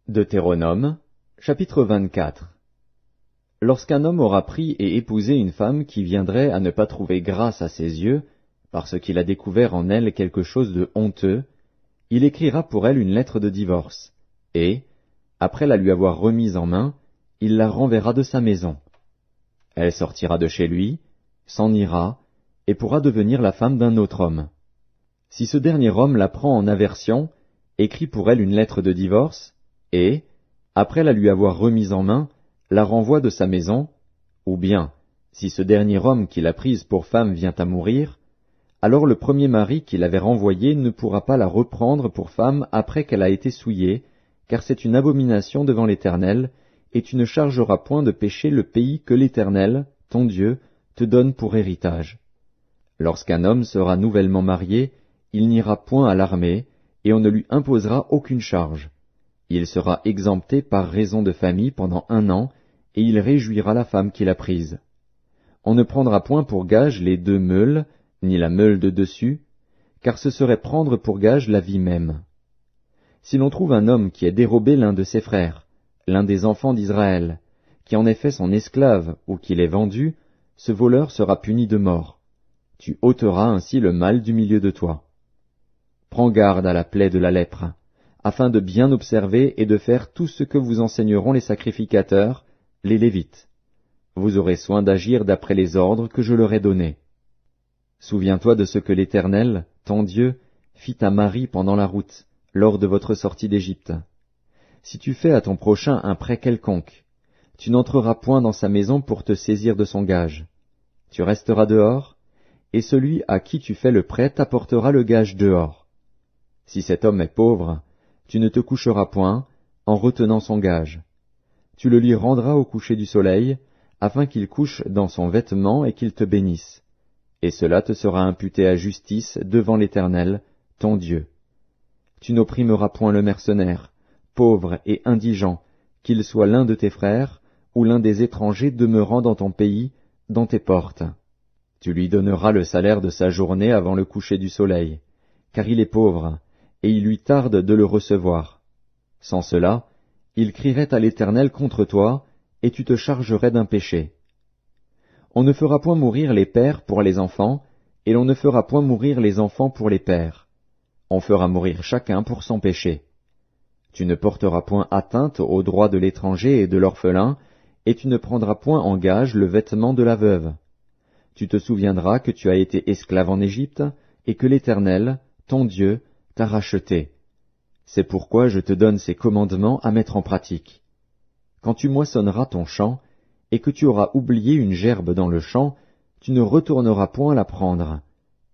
Deutéronome, chapitre 24. Lorsqu'un homme aura pris et épousé une femme qui viendrait à ne pas trouver grâce à ses yeux, parce qu'il a découvert en elle quelque chose de honteux, il écrira pour elle une lettre de divorce, et, après la lui avoir remise en main, il la renverra de sa maison. Elle sortira de chez lui, s'en ira, et pourra devenir la femme d'un autre homme. Si ce dernier homme la prend en aversion, écrit pour elle une lettre de divorce, et, après la lui avoir remise en main, la renvoie de sa maison, ou bien, si ce dernier homme qui l'a prise pour femme vient à mourir, alors le premier mari qui l'avait renvoyée ne pourra pas la reprendre pour femme après qu'elle a été souillée, car c'est une abomination devant l'Éternel, et tu ne chargeras point de péché le pays que l'Éternel, ton Dieu, te donne pour héritage. Lorsqu'un homme sera nouvellement marié, il n'ira point à l'armée, et on ne lui imposera aucune charge. Il sera exempté par raison de famille pendant 1 an, et il réjouira la femme qu'il a prise. On ne prendra point pour gage les 2 meules, ni la meule de dessus, car ce serait prendre pour gage la vie même. Si l'on trouve un homme qui ait dérobé l'un de ses frères, l'un des enfants d'Israël, qui en ait fait son esclave ou qui l'ait vendu, ce voleur sera puni de mort. Tu ôteras ainsi le mal du milieu de toi. Prends garde à la plaie de la lèpre, afin de bien observer et de faire tout ce que vous enseigneront les sacrificateurs, les Lévites. Vous aurez soin d'agir d'après les ordres que je leur ai donnés. Souviens-toi de ce que l'Éternel, ton Dieu, fit à Marie pendant la route, lors de votre sortie d'Égypte. Si tu fais à ton prochain un prêt quelconque, tu n'entreras point dans sa maison pour te saisir de son gage. Tu resteras dehors, et celui à qui tu fais le prêt t'apportera le gage dehors. Si cet homme est pauvre, tu ne te coucheras point, en retenant son gage. Tu le lui rendras au coucher du soleil, afin qu'il couche dans son vêtement et qu'il te bénisse. Et cela te sera imputé à justice devant l'Éternel, ton Dieu. Tu n'opprimeras point le mercenaire, pauvre et indigent, qu'il soit l'un de tes frères, ou l'un des étrangers demeurant dans ton pays, dans tes portes. Tu lui donneras le salaire de sa journée avant le coucher du soleil, car il est pauvre, et il lui tarde de le recevoir. Sans cela, il crierait à l'Éternel contre toi, et tu te chargerais d'un péché. On ne fera point mourir les pères pour les enfants, et l'on ne fera point mourir les enfants pour les pères. On fera mourir chacun pour son péché. Tu ne porteras point atteinte aux droits de l'étranger et de l'orphelin, et tu ne prendras point en gage le vêtement de la veuve. Tu te souviendras que tu as été esclave en Égypte, et que l'Éternel, ton Dieu, t'a racheté. C'est pourquoi je te donne ces commandements à mettre en pratique. Quand tu moissonneras ton champ, et que tu auras oublié une gerbe dans le champ, tu ne retourneras point la prendre.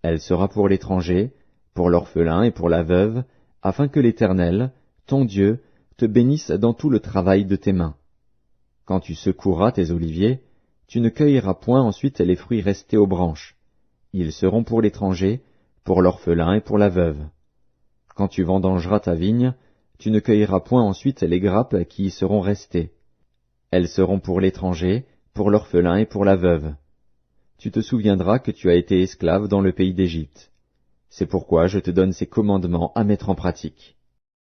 Elle sera pour l'étranger, pour l'orphelin et pour la veuve, afin que l'Éternel, ton Dieu, te bénisse dans tout le travail de tes mains. Quand tu secoueras tes oliviers, tu ne cueilleras point ensuite les fruits restés aux branches. Ils seront pour l'étranger, pour l'orphelin et pour la veuve. Quand tu vendangeras ta vigne, tu ne cueilleras point ensuite les grappes qui y seront restées. Elles seront pour l'étranger, pour l'orphelin et pour la veuve. Tu te souviendras que tu as été esclave dans le pays d'Égypte. C'est pourquoi je te donne ces commandements à mettre en pratique.